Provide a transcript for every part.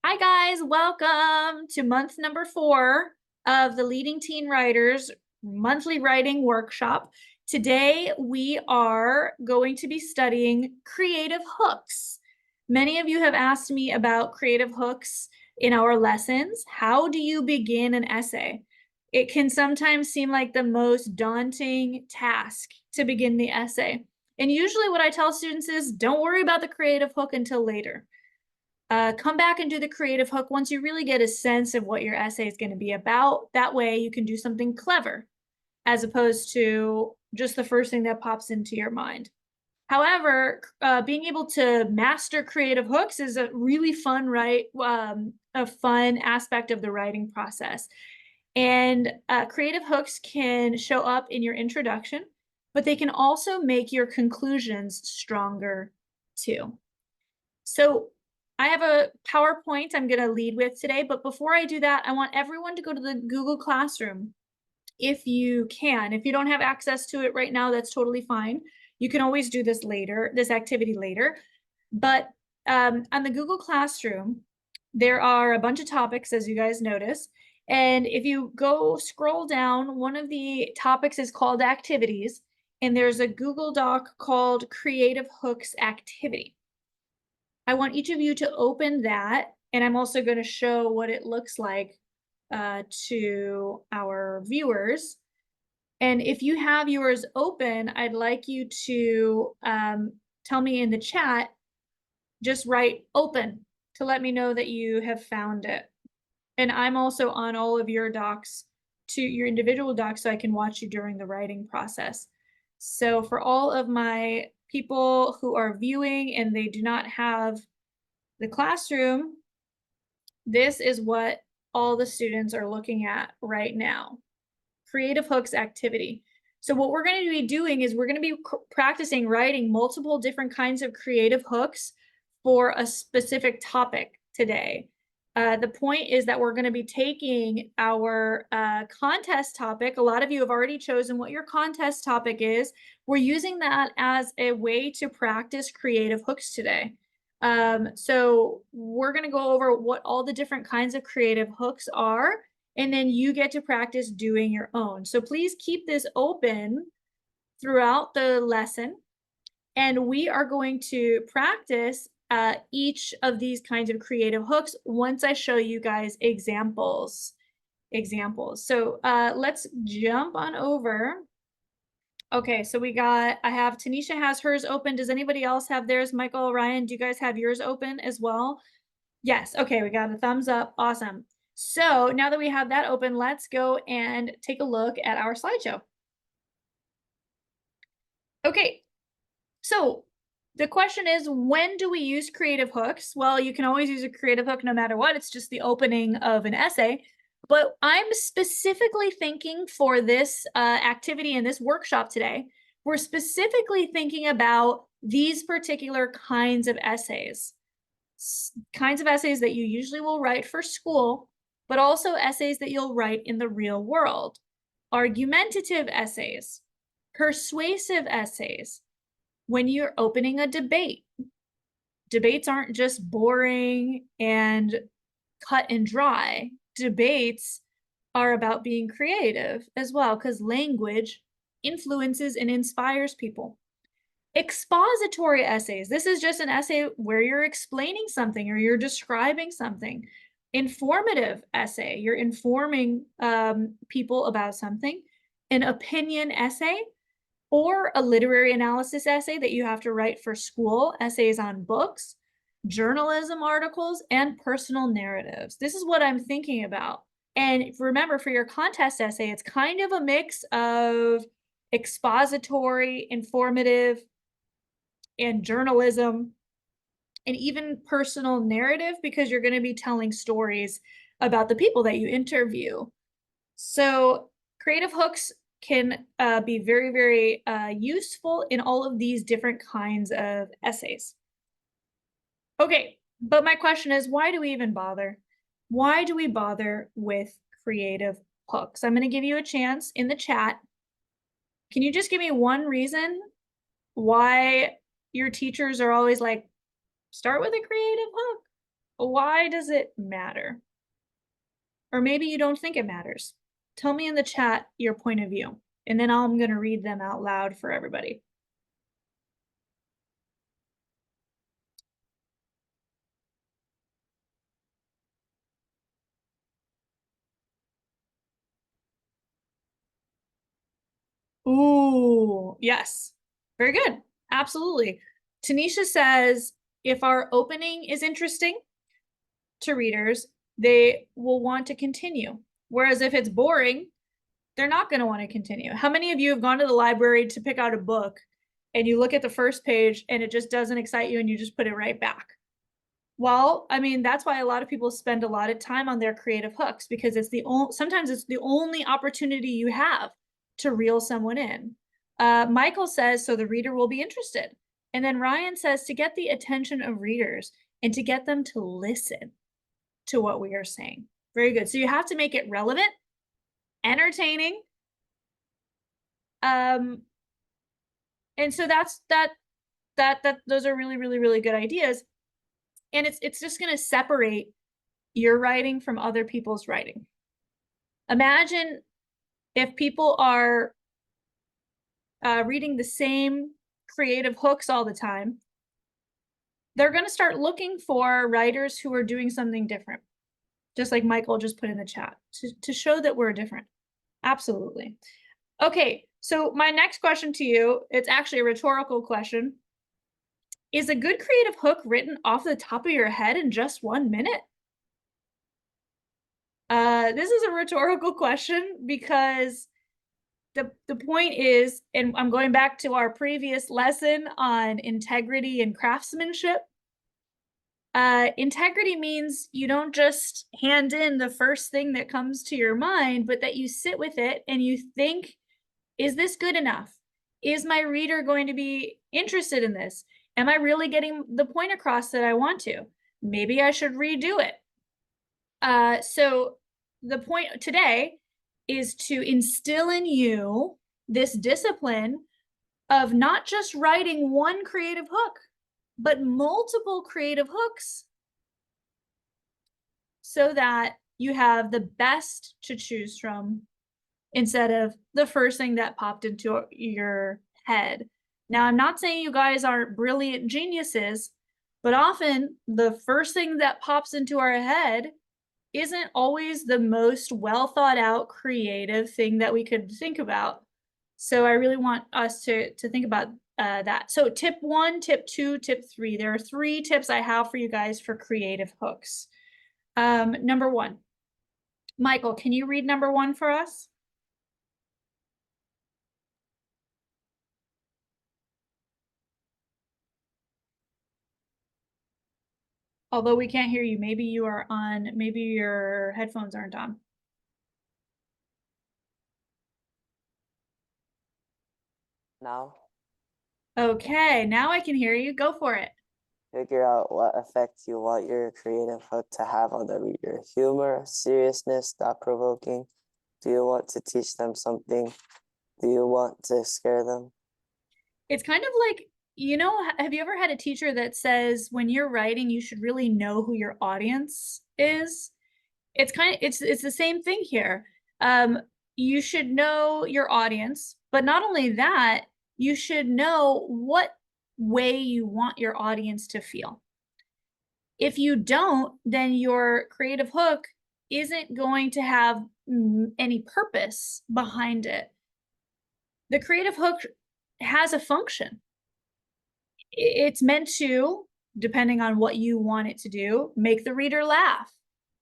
Hi guys, welcome to month number 4 of the Leading Teen Writers monthly writing workshop. Today we are going to be studying creative hooks. Many of you have asked me about creative hooks in our lessons. How do you begin an essay? It can sometimes seem like the most daunting task to begin the essay. And usually what I tell students is don't worry about the creative hook until later. Come back and do the creative hook once you really get a sense of what your essay is going to be about. That way you can do something clever as opposed to just the first thing that pops into your mind. However, being able to master creative hooks is a really fun, a fun aspect of the writing process. And creative hooks can show up in your introduction, but they can also make your conclusions stronger too. So I have a PowerPoint I'm going to lead with today, but before I do that, I want everyone to go to the Google Classroom if you can. If you don't have access to it right now, that's totally fine. You can always do this later, this activity later. But on the Google Classroom, there are a bunch of topics, as you guys notice. And if you go scroll down, one of the topics is called activities, and there's a Google Doc called Creative Hooks Activity. I want each of you to open that, and I'm also going to show what it looks like to our viewers. And if you have yours open, I'd like you to tell me in the chat, just write open to let me know that you have found it. And I'm also on all of your docs, to your individual docs, so I can watch you during the writing process. So for all of my people who are viewing and they do not have the classroom, this is what all the students are looking at right now. Creative hooks activity. So what we're going to be doing is we're going to be practicing writing multiple different kinds of creative hooks for a specific topic today. The point is that we're going to be taking our contest topic. A lot of you have already chosen what your contest topic is. We're using that as a way to practice creative hooks today. So we're going to go over what all the different kinds of creative hooks are, and then you get to practice doing your own. So please keep this open throughout the lesson, and we are going to practice each of these kinds of creative hooks once I show you guys examples. So let's jump on over. Okay, so I have Tanisha has hers open. Does anybody else have theirs? Michael, Ryan, do you guys have yours open as well? Yes, okay, we got a thumbs up. Awesome. So now that we have that open, let's go and take a look at our slideshow. Okay, so the question is, when do we use creative hooks? Well, you can always use a creative hook no matter what. It's just the opening of an essay. But I'm specifically thinking for this activity in this workshop today, we're specifically thinking about these particular kinds of essays. Kinds of essays that you usually will write for school, but also essays that you'll write in the real world. Argumentative essays, persuasive essays, when you're opening a debate. Debates aren't just boring and cut and dry. Debates are about being creative as well, because language influences and inspires people. Expository essays. This is just an essay where you're explaining something or you're describing something. Informative essay, you're informing people about something. An opinion essay, or a literary analysis essay that you have to write for school, essays on books, journalism articles, and personal narratives. This is what I'm thinking about. And remember, for your contest essay, it's kind of a mix of expository, informative, and journalism, and even personal narrative, because you're going to be telling stories about the people that you interview. So creative hooks can be very, very useful in all of these different kinds of essays. Okay, but my question is, why do we even bother? Why do we bother with creative hooks? I'm going to give you a chance in the chat. Can you just give me one reason why your teachers are always like, start with a creative hook? Why does it matter? Or maybe you don't think it matters. Tell me in the chat your point of view, and then I'm going to read them out loud for everybody. Ooh, yes. Very good. Absolutely. Tanisha says, if our opening is interesting to readers, they will want to continue. Whereas if it's boring, they're not going to want to continue. How many of you have gone to the library to pick out a book and you look at the first page and it just doesn't excite you and you just put it right back? Well, I mean, that's why a lot of people spend a lot of time on their creative hooks, because it's the only, sometimes it's the only opportunity you have to reel someone in. Michael says, so the reader will be interested. And then Ryan says, to get the attention of readers and to get them to listen to what we are saying. Very good. So you have to make it relevant, entertaining. And so those are really, really, really good ideas. And it's just going to separate your writing from other people's writing. Imagine if people are reading the same creative hooks all the time, they're going to start looking for writers who are doing something different, just like Michael just put in the chat, to show that we're different. Absolutely. Okay, so my next question to you, it's actually a rhetorical question. Is a good creative hook written off the top of your head in just 1 minute? This is a rhetorical question because the point is, and I'm going back to our previous lesson on integrity and craftsmanship. Integrity means you don't just hand in the first thing that comes to your mind, but that you sit with it and you think, is this good enough? Is my reader going to be interested in this? Am I really getting the point across that I want to? Maybe I should redo it. So the point today is to instill in you this discipline of not just writing one creative hook, but multiple creative hooks, so that you have the best to choose from instead of the first thing that popped into your head. Now, I'm not saying you guys aren't brilliant geniuses, but often the first thing that pops into our head isn't always the most well thought out creative thing that we could think about. So I really want us to think about that. So tip 1, tip 2, tip 3. There are 3 tips I have for you guys for creative hooks. Number 1, Michael, can you read number 1 for us? Although we can't hear you, maybe you are on, maybe your headphones aren't on. Now, Okay, now I can hear you. Go for it. figure out what effect you want your creative hook to have on the reader. Humor, seriousness, thought-provoking. Do you want to teach them something? Do you want to scare them? It's kind of like, you know, have you ever had a teacher that says when you're writing, you should really know who your audience is? It's kind of, it's the same thing here. You should know your audience, but not only that, you should know what way you want your audience to feel. If you don't, then your creative hook isn't going to have any purpose behind it. The creative hook has a function. It's meant to, depending on what you want it to do, make the reader laugh,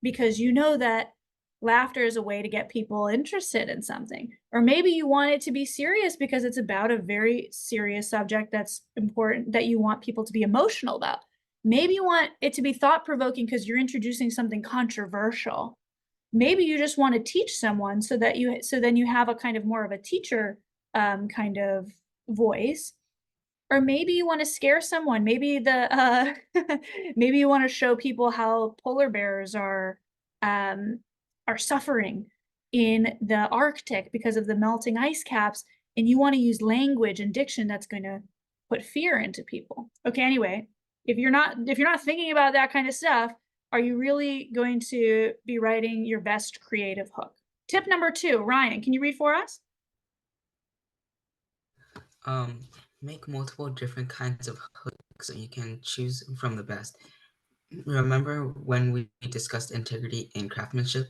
because you know that laughter is a way to get people interested in something. Or maybe you want it to be serious because it's about a very serious subject that's important, that you want people to be emotional about. Maybe you want it to be thought-provoking because you're introducing something controversial. Maybe you just want to teach someone so that then you have a kind of more of a teacher kind of voice. Or maybe you want to scare someone. Maybe maybe you want to show people how polar bears are suffering in the Arctic because of the melting ice caps, and you want to use language and diction that's going to put fear into people. Okay, anyway, if you're not thinking about that kind of stuff, are you really going to be writing your best creative hook? Tip number 2, Ryan, can you read for us? Um, Make multiple different kinds of hooks so you can choose from the best. Remember when we discussed integrity in craftsmanship?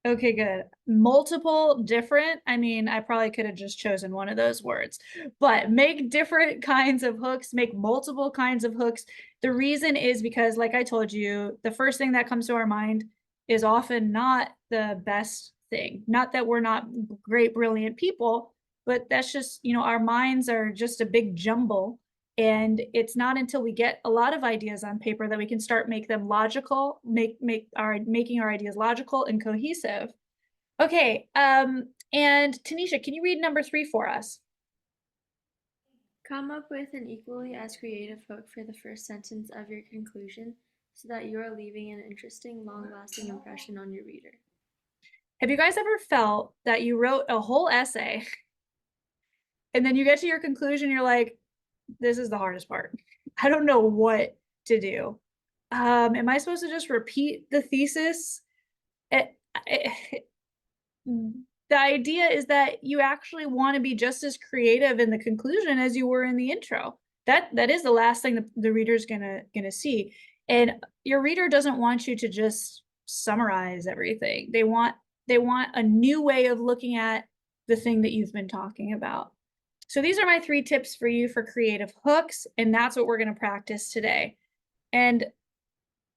Okay, good. Multiple different, I mean, I probably could have just chosen one of those words, but make different kinds of hooks, make multiple kinds of hooks. The reason is because, like I told you, the first thing that comes to our mind is often not the best thing. Not that we're not great, brilliant people, but that's just, our minds are just a big jumble. And it's not until we get a lot of ideas on paper that we can start make them logical, making our ideas logical and cohesive. Okay, and Tanisha, can you read number 3 for us? Come up with an equally as creative hook for the first sentence of your conclusion so that you are leaving an interesting, long-lasting impression on your reader. Have you guys ever felt that you wrote a whole essay and then you get to your conclusion, you're like, this is the hardest part. I don't know what to do. Am I supposed to just repeat the thesis? It, the idea is that you actually want to be just as creative in the conclusion as you were in the intro. That is the last thing the reader's gonna see. And your reader doesn't want you to just summarize everything. They want a new way of looking at the thing that you've been talking about. So these are my 3 tips for you for creative hooks, and that's what we're going to practice today. And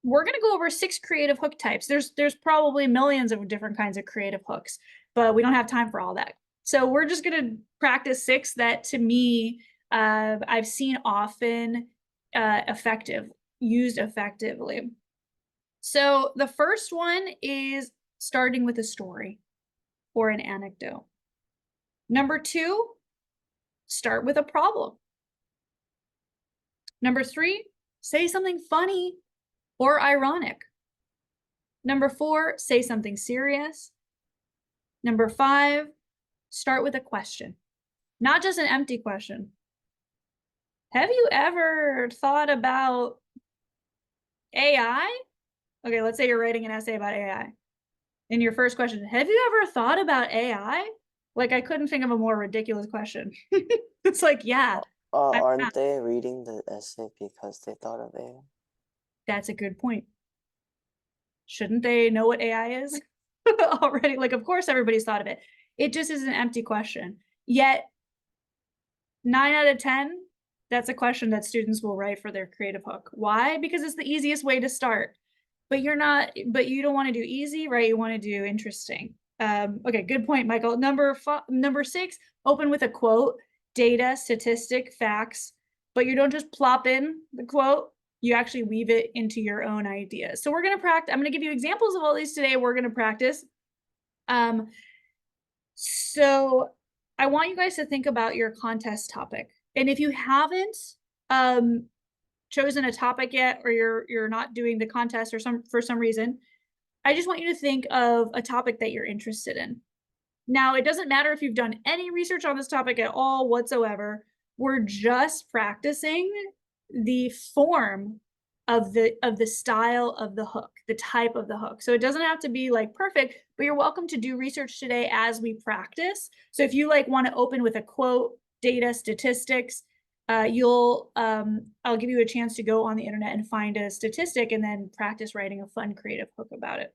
we're going to go over 6 creative hook types. There's probably millions of different kinds of creative hooks, but we don't have time for all that. So we're just going to practice 6 that, to me, I've seen often used effectively. So the first one is starting with a story or an anecdote. Number 2, start with a problem. Number 3, say something funny or ironic. Number 4, say something serious. Number 5, start with a question, not just an empty question. Have you ever thought about AI? Okay, let's say you're writing an essay about AI. And your first question, have you ever thought about AI? Like, I couldn't think of a more ridiculous question. It's like, yeah. Aren't they reading the essay because they thought of it? That's a good point. Shouldn't they know what AI is already? Like, of course, everybody's thought of it. It just is an empty question. Yet, 9 out of 10, that's a question that students will write for their creative hook. Why? Because it's the easiest way to start. But you don't want to do easy, right? You want to do interesting. Okay, good point, Michael. Number 6, open with a quote, data, statistic, facts, but you don't just plop in the quote, you actually weave it into your own ideas. So we're going to practice. I'm going to give you examples of all these today. We're going to practice. So I want you guys to think about your contest topic. And if you haven't chosen a topic yet, or you're not doing the contest for some reason, I just want you to think of a topic that you're interested in. Now, it doesn't matter if you've done any research on this topic at all whatsoever. We're just practicing the form of the style of the hook, the type of the hook. So it doesn't have to be like perfect, but you're welcome to do research today as we practice. So if you want to open with a quote, data, statistics, I'll give you a chance to go on the internet and find a statistic and then practice writing a fun creative hook about it.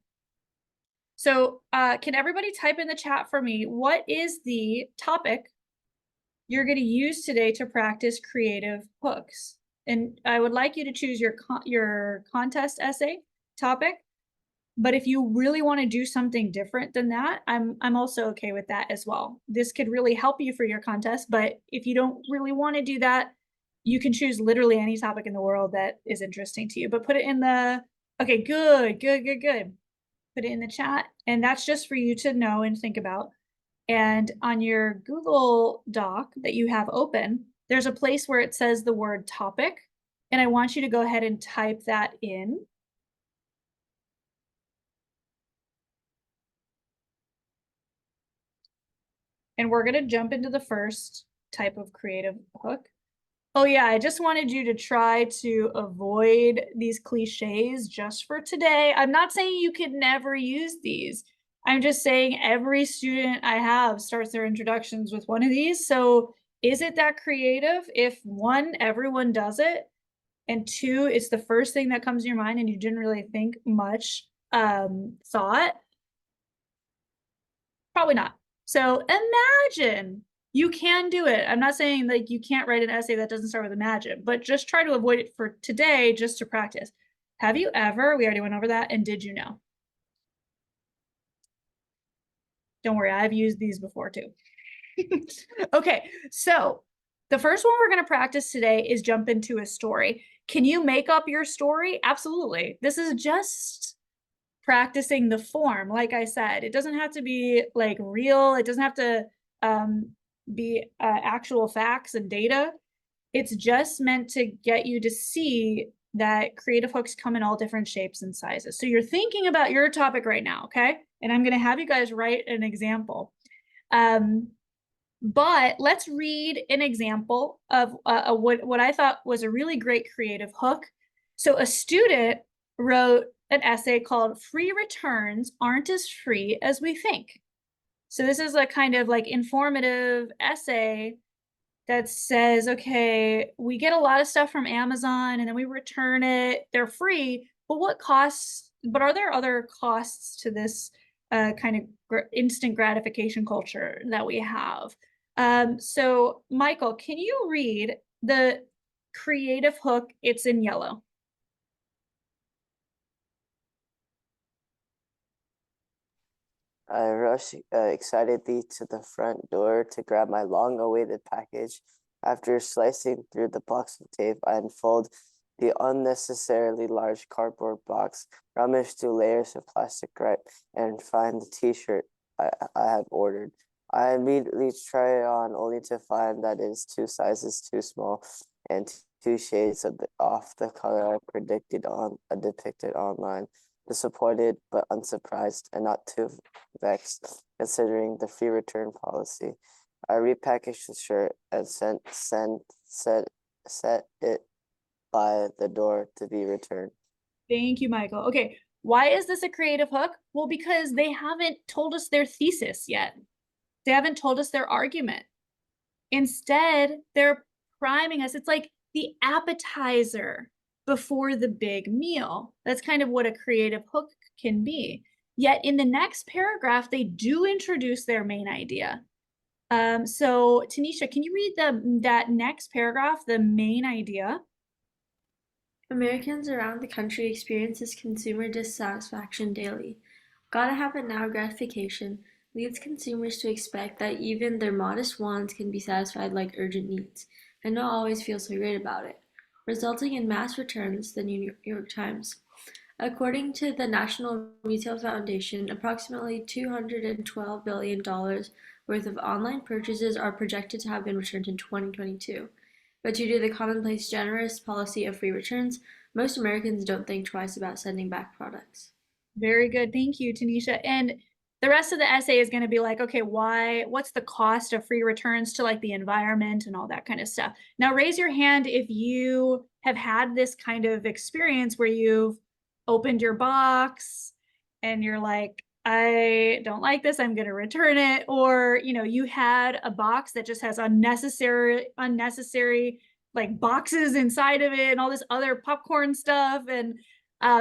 So can everybody type in the chat for me, what is the topic you're going to use today to practice creative hooks? And I would like you to choose your contest essay topic. But if you really want to do something different than that, I'm also okay with that as well. This could really help you for your contest, but if you don't really want to do that, you can choose literally any topic in the world that is interesting to you. But put it in the, okay, good. Put it in the chat, and that's just for you to know and think about. And on your Google Doc that you have open, there's a place where it says the word topic, and I want you to go ahead and type that in. And we're going to jump into the first type of creative hook. Oh yeah, I just wanted you to try to avoid these cliches just for today. I'm not saying you could never use these. I'm just saying every student I have starts their introductions with one of these. So is it that creative if one, everyone does it, and two, it's the first thing that comes to your mind and you didn't really think much thought? Probably not. So imagine. You can do it. I'm not saying like you can't write an essay that doesn't start with imagine, but just try to avoid it for today just to practice. Have you ever, we already went over that, and did you know? Don't worry, I've used these before too. Okay, so the first one we're going to practice today is jump into a story. Can you make up your story? Absolutely. This is just practicing the form. Like I said, it doesn't have to be like real. It doesn't have to be actual facts and data. It's just meant to get you to see that creative hooks come in all different shapes and sizes. So you're thinking about your topic right now, okay? And I'm going to have you guys write an example. But let's read an example of what I thought was a really great creative hook. So a student wrote an essay called "Free Returns Aren't as Free as We Think." So this is a kind of like informative essay that says, okay, we get a lot of stuff from Amazon and then we return it. They're free, but are there other costs to this kind of instant gratification culture that we have? So Michael, can you read the creative hook? It's in yellow. I rush excitedly to the front door to grab my long-awaited package. After slicing through the box of tape, I unfold the unnecessarily large cardboard box, rummage through layers of plastic wrap, and find the t-shirt I had ordered. I immediately try it on, only to find that it is 2 sizes too small and 2 shades off the color I depicted online. Disappointed but unsurprised and not too vexed, considering the free return policy. I repackaged the shirt and set it by the door to be returned. Thank you, Michael. Okay, why is this a creative hook? Well, because they haven't told us their thesis yet. They haven't told us their argument. Instead, they're priming us. It's like the appetizer before the big meal. That's kind of what a creative hook can be. Yet in the next paragraph, they do introduce their main idea. So Tanisha, can you read that next paragraph, the main idea? Americans around the country experience this consumer dissatisfaction daily. Gotta have it now gratification leads consumers to expect that even their modest wants can be satisfied like urgent needs, and not always feel so great about it, resulting in mass returns, the New York Times. According to the National Retail Foundation, approximately $212 billion worth of online purchases are projected to have been returned in 2022. But due to the commonplace generous policy of free returns, most Americans don't think twice about sending back products. Very good. Thank you, Tanisha. And the rest of the essay is going to be like, okay, what's the cost of free returns to like the environment and all that kind of stuff. Now raise your hand if you have had this kind of experience where you've opened your box and you're like, I don't like this, I'm going to return it. Or, you had a box that just has unnecessary like boxes inside of it and all this other popcorn stuff. And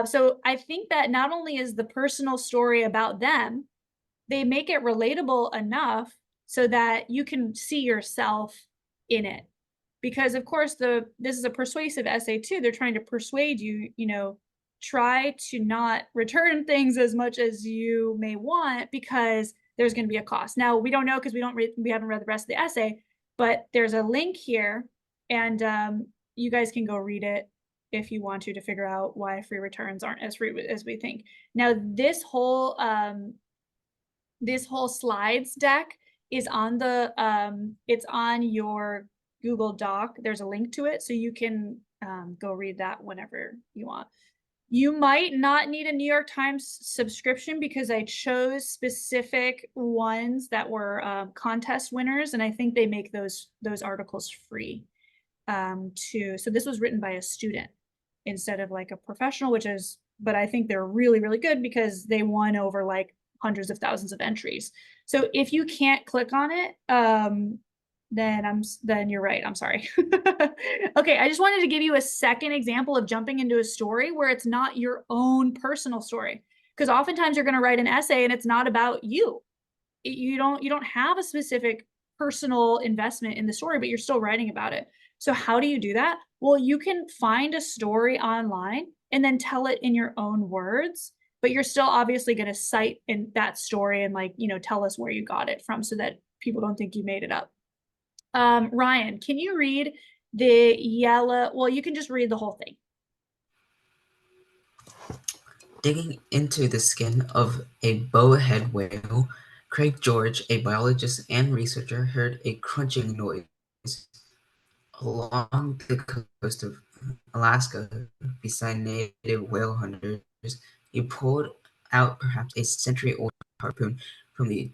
so I think that not only is the personal story about them, they make it relatable enough so that you can see yourself in it. Because of course, this is a persuasive essay too. They're trying to persuade you, try to not return things as much as you may want because there's going to be a cost. Now, we don't know because we haven't read the rest of the essay, but there's a link here and you guys can go read it if you want to figure out why free returns aren't as free as we think. Now, this whole slides deck is on it's on your Google Doc. There's a link to it, so you can go read that whenever you want. You might not need a New York Times subscription because I chose specific ones that were contest winners, and I think they make those articles free. so this was written by a student instead of like a professional, but I think they're really, really good because they won over like hundreds of thousands of entries. So if you can't click on it, then you're right. I'm sorry. Okay, I just wanted to give you a second example of jumping into a story where it's not your own personal story. Because oftentimes you're going to write an essay and it's not about you. You don't have a specific personal investment in the story, but you're still writing about it. So how do you do that? Well, you can find a story online and then tell it in your own words, but you're still obviously going to cite in that story and like, tell us where you got it from so that people don't think you made it up. Ryan, can you read the yellow? Well, you can just read the whole thing. Digging into the skin of a bowhead whale, Craig George, a biologist and researcher, heard a crunching noise along the coast of Alaska beside native whale hunters. He pulled out perhaps a century-old harpoon from the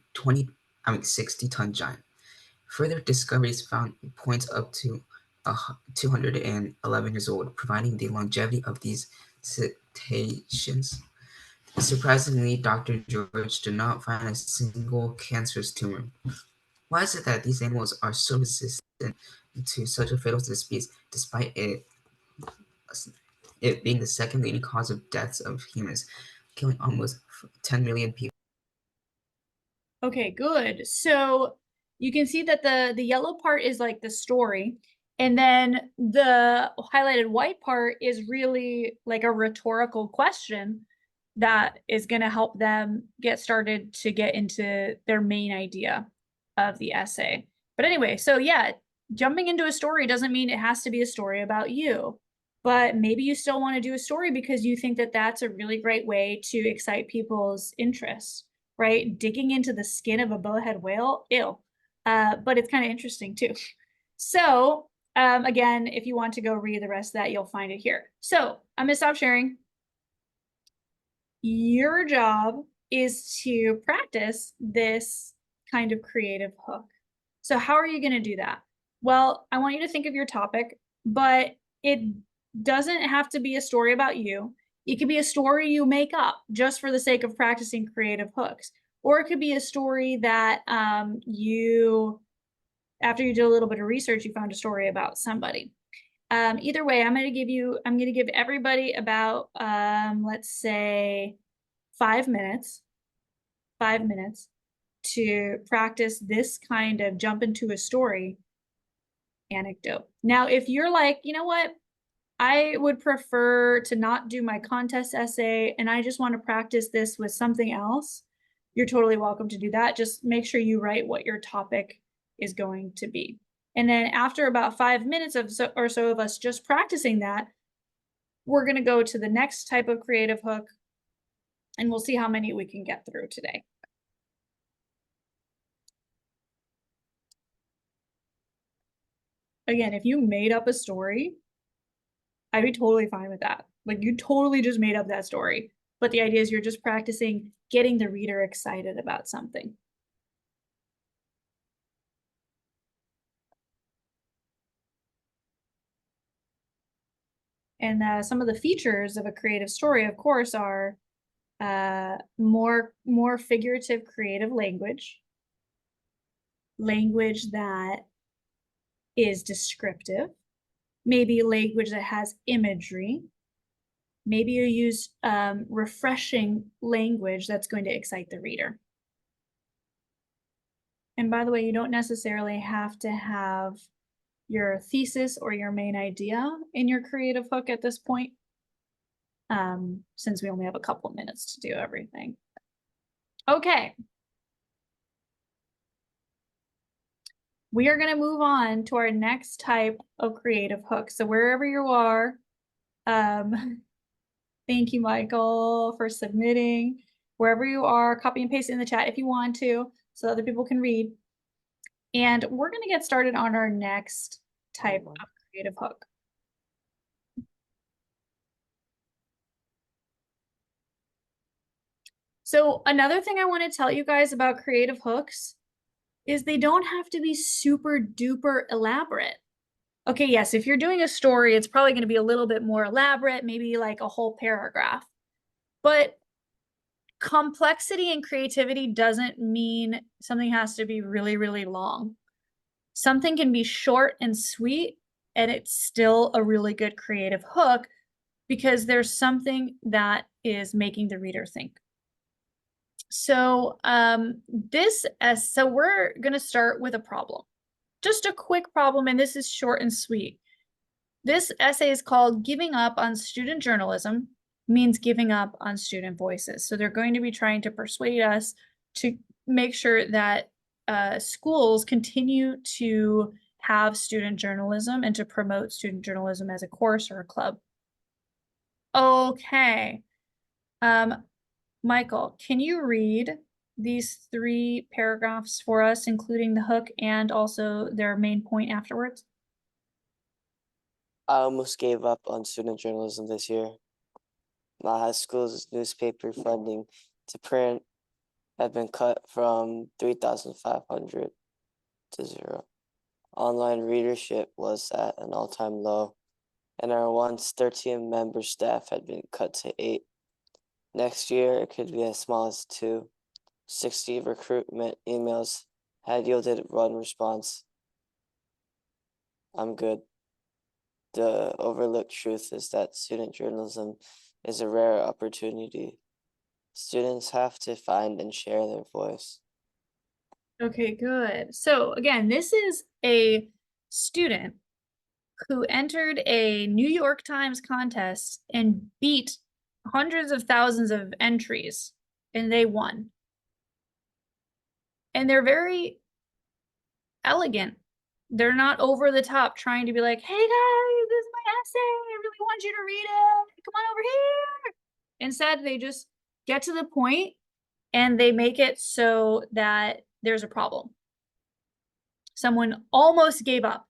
60-ton giant. Further discoveries found points up to 211 years old, providing the longevity of these cetaceans. Surprisingly, Dr. George did not find a single cancerous tumor. Why is it that these animals are so resistant to such a fatal disease, despite it being the second leading cause of deaths of humans, killing almost 10 million people? Okay, good. So you can see that the yellow part is like the story, and then the highlighted white part is really like a rhetorical question that is going to help them get started to get into their main idea of the essay. But anyway, so yeah, jumping into a story doesn't mean it has to be a story about you, but maybe you still want to do a story because you think that that's a really great way to excite people's interest, right? Digging into the skin of a bowhead whale, ew. But it's kind of interesting too. So again, if you want to go read the rest of that, you'll find it here. So I'm gonna stop sharing. Your job is to practice this kind of creative hook. So how are you going to do that? Well, I want you to think of your topic, but it doesn't have to be a story about you. It could be a story you make up just for the sake of practicing creative hooks. Or it could be a story that after you did a little bit of research, you found a story about somebody. Either way, I'm going to give everybody about, let's say 5 minutes to practice this kind of jump into a story anecdote. Now, if you're like, you know what, I would prefer to not do my contest essay and I just want to practice this with something else, you're totally welcome to do that. Just make sure you write what your topic is going to be. And then after about 5 minutes or so of us just practicing that, we're going to go to the next type of creative hook and we'll see how many we can get through today. Again, if you made up a story, I'd be totally fine with that. Like you totally just made up that story. But the idea is you're just practicing getting the reader excited about something. And some of the features of a creative story, of course, are more figurative creative language that is descriptive, maybe language that has imagery, maybe you use refreshing language that's going to excite the reader. And by the way, you don't necessarily have to have your thesis or your main idea in your creative hook at this point, since we only have a couple minutes to do everything. Okay. We are going to move on to our next type of creative hook. So wherever you are, thank you, Michael, for submitting. Wherever you are, copy and paste it in the chat if you want to, so other people can read. And we're going to get started on our next type of creative hook. So another thing I want to tell you guys about creative hooks is they don't have to be super duper elaborate. Okay, yes, if you're doing a story, it's probably going to be a little bit more elaborate, maybe like a whole paragraph. But complexity and creativity doesn't mean something has to be really, really long. Something can be short and sweet, and it's still a really good creative hook because there's something that is making the reader think. So so we're going to start with a problem. Just a quick problem, and this is short and sweet. This essay is called Giving Up on Student Journalism Means Giving Up on Student Voices. So they're going to be trying to persuade us to make sure that schools continue to have student journalism and to promote student journalism as a course or a club. Okay. Michael, can you read these 3 paragraphs for us, including the hook and also their main point afterwards? I almost gave up on student journalism this year. My high school's newspaper funding to print had been cut from 3,500 to 0. Online readership was at an all-time low, and our once 13-member staff had been cut to 8. Next year, it could be as small as 2. 60 recruitment emails had yielded 1 response. I'm good. The overlooked truth is that student journalism is a rare opportunity. Students have to find and share their voice. Okay, good. So again, this is a student who entered a New York Times contest and beat hundreds of thousands of entries, and they won. And they're very elegant. They're not over the top trying to be like, hey guys, this is my essay. I really want you to read it. Come on over here. Instead, they just get to the point and they make it so that there's a problem. Someone almost gave up.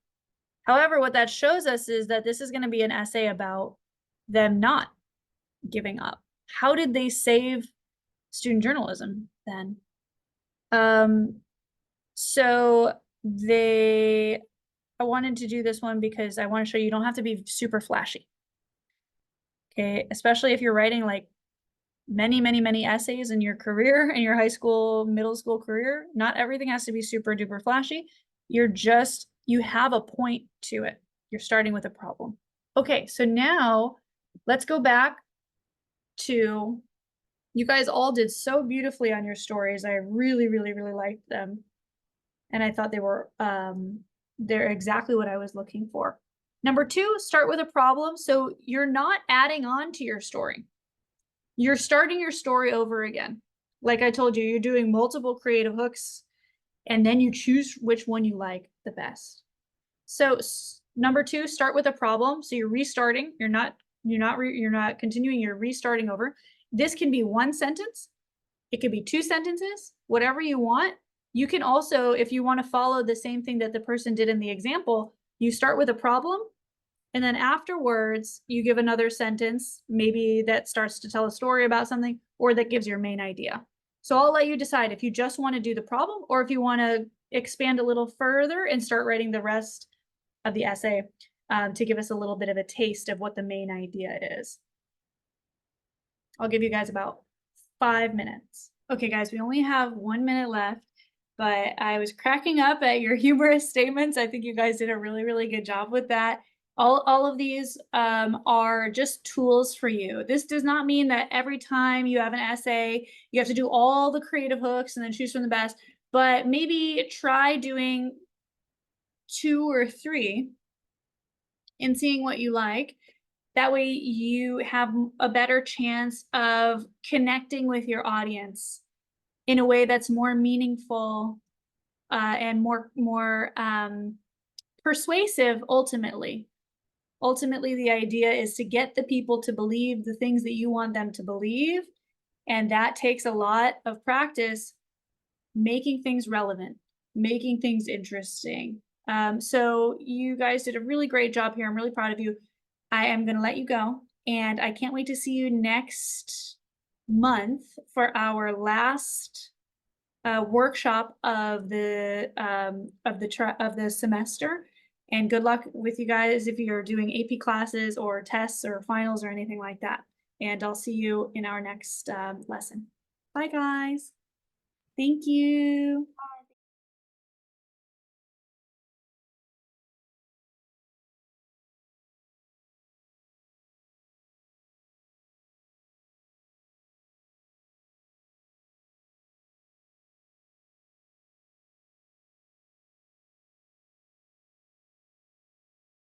However, what that shows us is that this is going to be an essay about them not giving up. How did they save student journalism then? So I wanted to do this one because I want to show you don't have to be super flashy. Okay, especially if you're writing like many, many, many essays in your career, in your high school, middle school career. Not everything has to be super duper flashy. You have a point to it. You're starting with a problem. Okay, so now let's go back to, you guys all did so beautifully on your stories. I really, really, really liked them. And I thought they're exactly what I was looking for. Number 2, start with a problem. So you're not adding on to your story. You're starting your story over again. Like I told you, you're doing multiple creative hooks, and then you choose which one you like the best. So number 2, start with a problem. So you're restarting. You're not continuing. You're restarting over. This can be 1 sentence. It could be 2 sentences. Whatever you want. You can also, if you want to follow the same thing that the person did in the example, you start with a problem, and then afterwards you give another sentence, maybe that starts to tell a story about something, or that gives your main idea. So I'll let you decide if you just want to do the problem or if you want to expand a little further and start writing the rest of the essay to give us a little bit of a taste of what the main idea is. I'll give you guys about 5 minutes. Okay, guys, we only have 1 minute left, but I was cracking up at your humorous statements. I think you guys did a really, really good job with that. All of these are just tools for you. This does not mean that every time you have an essay, you have to do all the creative hooks and then choose from the best, but maybe try doing 2 or 3 and seeing what you like. That way you have a better chance of connecting with your audience in a way that's more meaningful and more persuasive ultimately. Ultimately, the idea is to get the people to believe the things that you want them to believe. And that takes a lot of practice, making things relevant, making things interesting. So you guys did a really great job here. I'm really proud of you. I am going to let you go. And I can't wait to see you next month for our last workshop of the semester. And good luck with you guys if you're doing AP classes or tests or finals or anything like that. And I'll see you in our next lesson. Bye, guys. Thank you. Bye.